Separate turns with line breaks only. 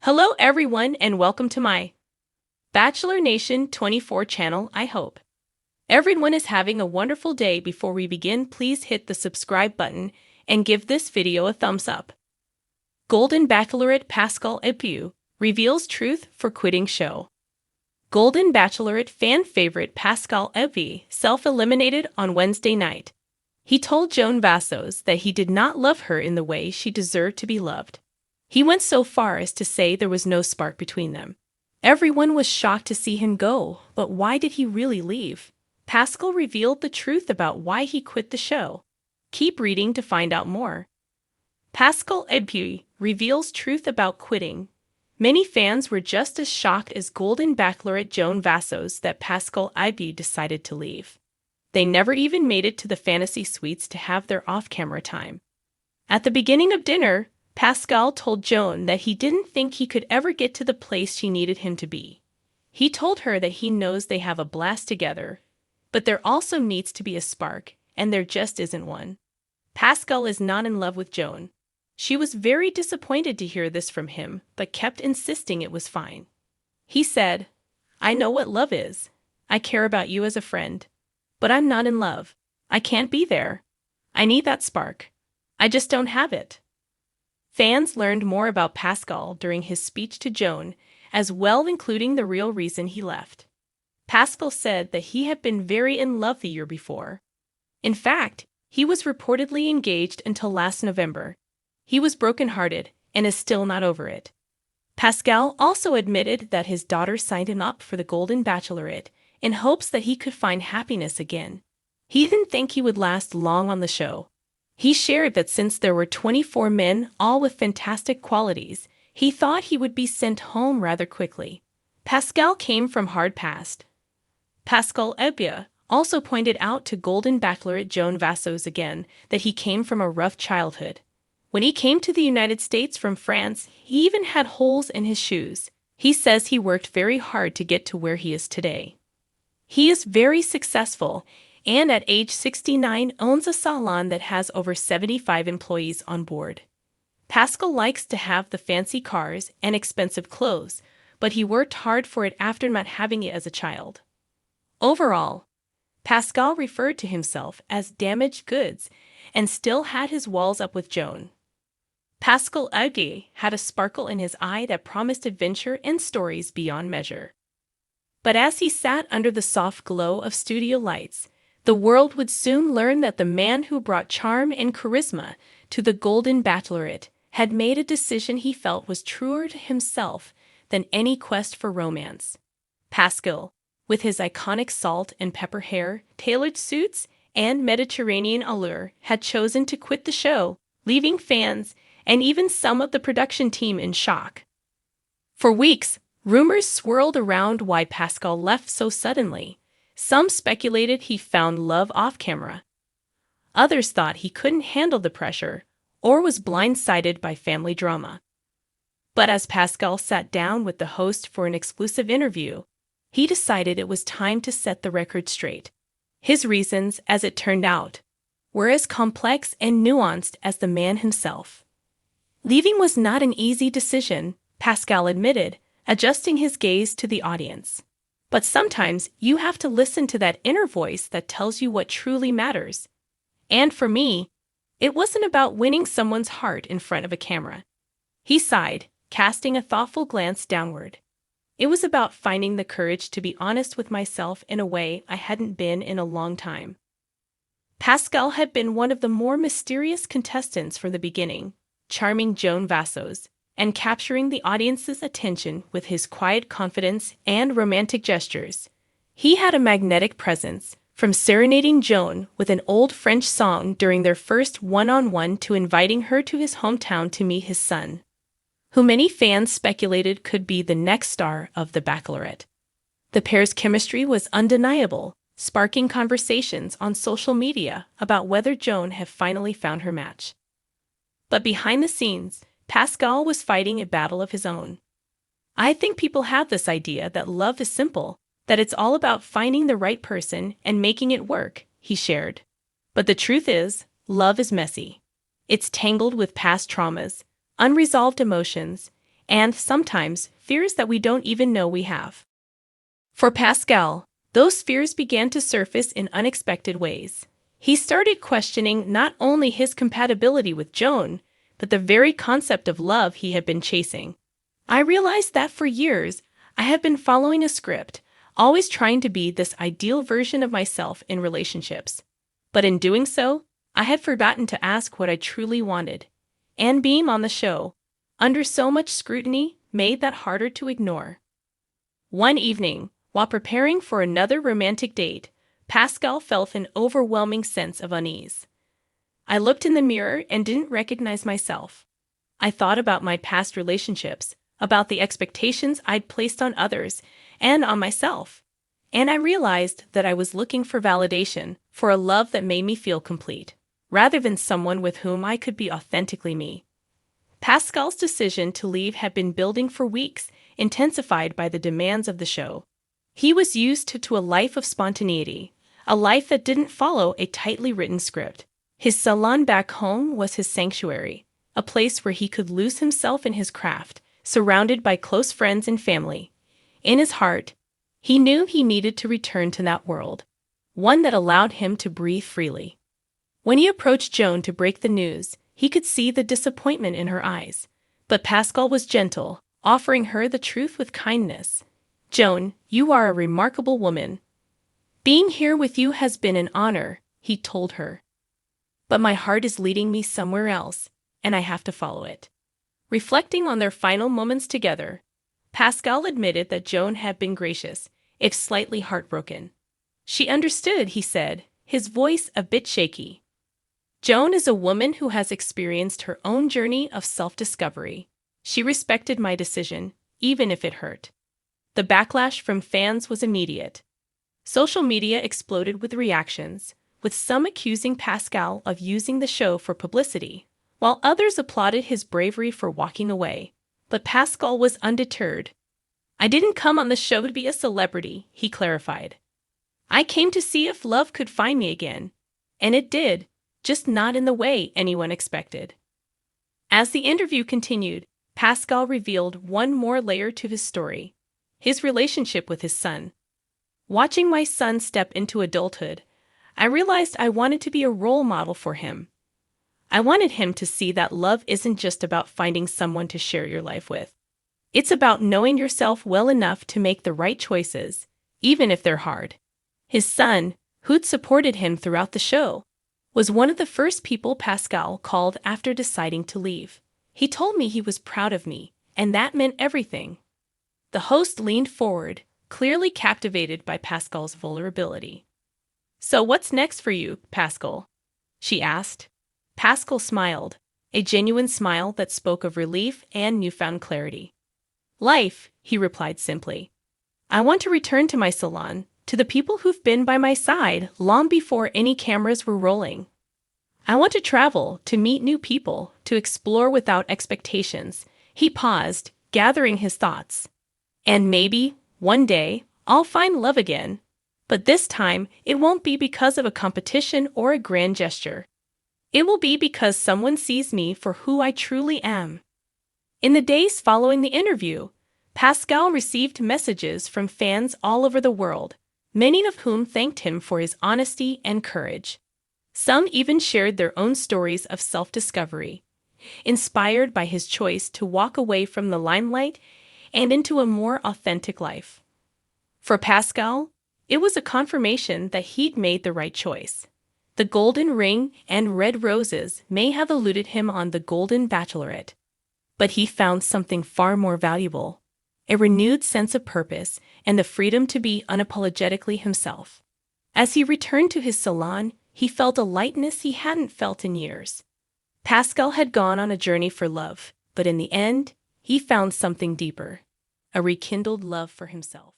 Hello everyone and welcome to my Bachelor Nation 24 channel. I hope everyone is having a wonderful day. Before we begin, please hit the subscribe button and give this video a thumbs up. Golden Bachelorette Pascal Ibgui reveals truth for quitting show. Golden Bachelorette fan favorite Pascal Ibgui self-eliminated on Wednesday night. He told Joan Vassos that he did not love her in the way she deserved to be loved. He went so far as to say there was no spark between them. Everyone was shocked to see him go, but why did he really leave? Pascal revealed the truth about why he quit the show. Keep reading to find out more. Pascal Ibgui reveals truth about quitting. Many fans were just as shocked as Golden Bachelorette Joan Vassos that Pascal Ibgui decided to leave. They never even made it to the fantasy suites to have their off-camera time. At the beginning of dinner, Pascal told Joan that he didn't think he could ever get to the place she needed him to be. He told her that he knows they have a blast together, but there also needs to be a spark, and there just isn't one. Pascal is not in love with Joan. She was very disappointed to hear this from him, but kept insisting it was fine. He said, "I know what love is. I care about you as a friend. But I'm not in love. I can't be there. I need that spark. I just don't have it." Fans learned more about Pascal during his speech to Joan, as well, including the real reason he left. Pascal said that he had been very in love the year before. In fact, he was reportedly engaged until last November. He was brokenhearted and is still not over it. Pascal also admitted that his daughter signed him up for the Golden Bachelorette in hopes that he could find happiness again. He didn't think he would last long on the show. He shared that since there were 24 men, all with fantastic qualities, he thought he would be sent home rather quickly. Pascal came from hard past. Pascal Ibgui also pointed out to Golden Bachelorette Joan Vassos again that he came from a rough childhood. When he came to the United States from France, he even had holes in his shoes. He says he worked very hard to get to where he is today. He is very successful, and at age 69 owns a salon that has over 75 employees on board. Pascal likes to have the fancy cars and expensive clothes, but he worked hard for it after not having it as a child. Overall, Pascal referred to himself as damaged goods and still had his walls up with Joan. Pascal Ibgui had a sparkle in his eye that promised adventure and stories beyond measure. But as he sat under the soft glow of studio lights, the world would soon learn that the man who brought charm and charisma to the Golden Bachelorette had made a decision he felt was truer to himself than any quest for romance. Pascal, with his iconic salt and pepper hair, tailored suits, and Mediterranean allure, had chosen to quit the show, leaving fans and even some of the production team in shock. For weeks, rumors swirled around why Pascal left so suddenly. Some speculated he found love off-camera. Others thought he couldn't handle the pressure or was blindsided by family drama. But as Pascal sat down with the host for an exclusive interview, he decided it was time to set the record straight. His reasons, as it turned out, were as complex and nuanced as the man himself. Leaving was not an easy decision, Pascal admitted, adjusting his gaze to the audience. But sometimes you have to listen to that inner voice that tells you what truly matters. And for me, it wasn't about winning someone's heart in front of a camera. He sighed, casting a thoughtful glance downward. It was about finding the courage to be honest with myself in a way I hadn't been in a long time. Pascal had been one of the more mysterious contestants from the beginning, charming Joan Vassos and capturing the audience's attention with his quiet confidence and romantic gestures. He had a magnetic presence, from serenading Joan with an old French song during their first one-on-one to inviting her to his hometown to meet his son, who many fans speculated could be the next star of The Bachelorette. The pair's chemistry was undeniable, sparking conversations on social media about whether Joan had finally found her match. But behind the scenes, Pascal was fighting a battle of his own. "I think people have this idea that love is simple, that it's all about finding the right person and making it work," he shared. "But the truth is, love is messy. It's tangled with past traumas, unresolved emotions, and sometimes fears that we don't even know we have. For Pascal, those fears began to surface in unexpected ways. He started questioning not only his compatibility with Joan, but the very concept of love he had been chasing. I realized that for years, I had been following a script, always trying to be this ideal version of myself in relationships. But in doing so, I had forgotten to ask what I truly wanted. And being on the show, under so much scrutiny, made that harder to ignore. One evening, while preparing for another romantic date, Pascal felt an overwhelming sense of unease. I looked in the mirror and didn't recognize myself. I thought about my past relationships, about the expectations I'd placed on others and on myself. And I realized that I was looking for validation, for a love that made me feel complete, rather than someone with whom I could be authentically me. Pascal's decision to leave had been building for weeks, intensified by the demands of the show. He was used to a life of spontaneity, a life that didn't follow a tightly written script. His salon back home was his sanctuary, a place where he could lose himself in his craft, surrounded by close friends and family. In his heart, he knew he needed to return to that world, one that allowed him to breathe freely. When he approached Joan to break the news, he could see the disappointment in her eyes. But Pascal was gentle, offering her the truth with kindness. "Joan, you are a remarkable woman. Being here with you has been an honor," he told her. "But my heart is leading me somewhere else, and I have to follow it." Reflecting on their final moments together, Pascal admitted that Joan had been gracious, if slightly heartbroken. "She understood," he said, his voice a bit shaky. "Joan is a woman who has experienced her own journey of self-discovery. She respected my decision, even if it hurt." The backlash from fans was immediate. Social media exploded with reactions, with some accusing Pascal of using the show for publicity, while others applauded his bravery for walking away. But Pascal was undeterred. "I didn't come on the show to be a celebrity," he clarified. "I came to see if love could find me again. And it did, just not in the way anyone expected." As the interview continued, Pascal revealed one more layer to his story: his relationship with his son. "Watching my son step into adulthood, I realized I wanted to be a role model for him. I wanted him to see that love isn't just about finding someone to share your life with. It's about knowing yourself well enough to make the right choices, even if they're hard." His son, who'd supported him throughout the show, was one of the first people Pascal called after deciding to leave. "He told me he was proud of me, and that meant everything." The host leaned forward, clearly captivated by Pascal's vulnerability. "So what's next for you, Pascal?" she asked. Pascal smiled, a genuine smile that spoke of relief and newfound clarity. "Life," he replied simply. "I want to return to my salon, to the people who've been by my side long before any cameras were rolling. I want to travel, to meet new people, to explore without expectations." He paused, gathering his thoughts. "And maybe, one day, I'll find love again. But this time, it won't be because of a competition or a grand gesture. It will be because someone sees me for who I truly am." In the days following the interview, Pascal received messages from fans all over the world, many of whom thanked him for his honesty and courage. Some even shared their own stories of self-discovery, inspired by his choice to walk away from the limelight and into a more authentic life. For Pascal, it was a confirmation that he'd made the right choice. The golden ring and red roses may have eluded him on the Golden Bachelorette, but he found something far more valuable: a renewed sense of purpose and the freedom to be unapologetically himself. As he returned to his salon, he felt a lightness he hadn't felt in years. Pascal had gone on a journey for love, but in the end, he found something deeper: a rekindled love for himself.